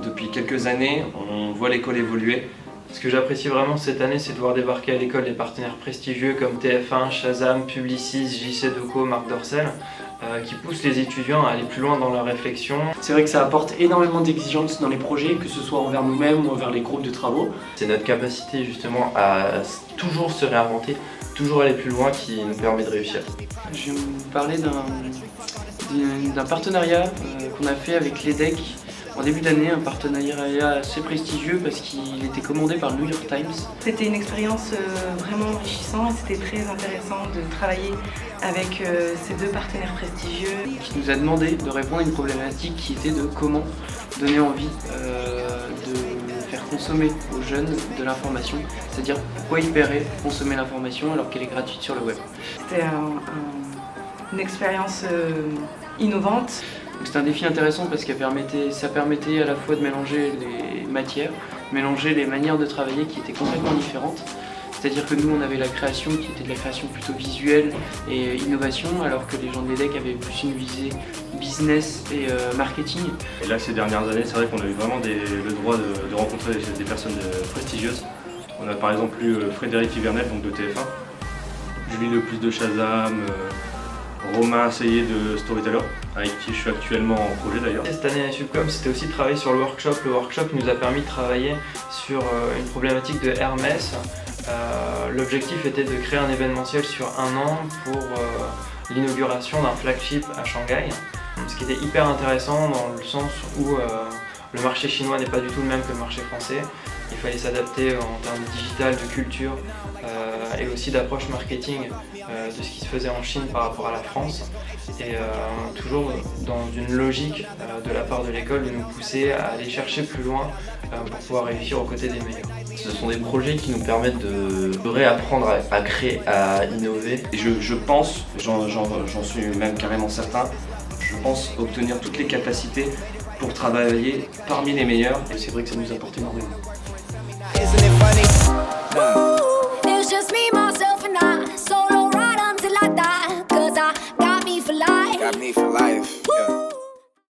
Depuis quelques années, on voit l'école évoluer. Ce que j'apprécie vraiment cette année, c'est de voir débarquer à l'école des partenaires prestigieux comme TF1, Shazam, Publicis, JC Deco, Marc Dorcel, qui poussent les étudiants à aller plus loin dans leur réflexion. C'est vrai que ça apporte énormément d'exigences dans les projets, que ce soit envers nous-mêmes ou envers les groupes de travaux. C'est notre capacité justement à toujours se réinventer, toujours aller plus loin qui nous permet de réussir. Je vais vous parler d'un partenariat qu'on a fait avec l'EDEC en début d'année, un partenariat assez prestigieux parce qu'il était commandé par le New York Times. C'était une expérience vraiment enrichissante et c'était très intéressant de travailler avec ces deux partenaires prestigieux. Qui nous a demandé de répondre à une problématique qui était de comment donner envie de faire consommer aux jeunes de l'information, c'est-à-dire pourquoi ils paieraient consommer l'information alors qu'elle est gratuite sur le web. C'était une expérience innovante. C'était un défi intéressant parce que ça permettait à la fois de mélanger les matières, mélanger les manières de travailler qui étaient complètement différentes. C'est-à-dire que nous on avait la création qui était de la création plutôt visuelle et innovation, alors que les gens de l'EDEC avaient plus une visée business et marketing. Et là ces dernières années, c'est vrai qu'on a eu vraiment le droit de rencontrer des personnes prestigieuses. On a par exemple eu Frédéric Ivernel donc de TF1, Julie Le Plus de Shazam, Romain Assayé de Storyteller, avec qui je suis actuellement en projet d'ailleurs. Cette année à Subcom, c'était aussi de travailler sur le workshop. Le workshop nous a permis de travailler sur une problématique de Hermès. L'objectif était de créer un événementiel sur un an pour l'inauguration d'un flagship à Shanghai. Ce qui était hyper intéressant dans le sens où le marché chinois n'est pas du tout le même que le marché français. Il fallait s'adapter en termes de digital, de culture et aussi d'approche marketing de ce qui se faisait en Chine par rapport à la France. Et toujours dans une logique de la part de l'école de nous pousser à aller chercher plus loin pour pouvoir réussir aux côtés des meilleurs. Ce sont des projets qui nous permettent de réapprendre à créer, à innover. Et je pense, j'en suis même carrément certain, je pense obtenir toutes les capacités pour travailler parmi les meilleurs. Et c'est vrai que ça nous apporte énormément. Isn't it funny?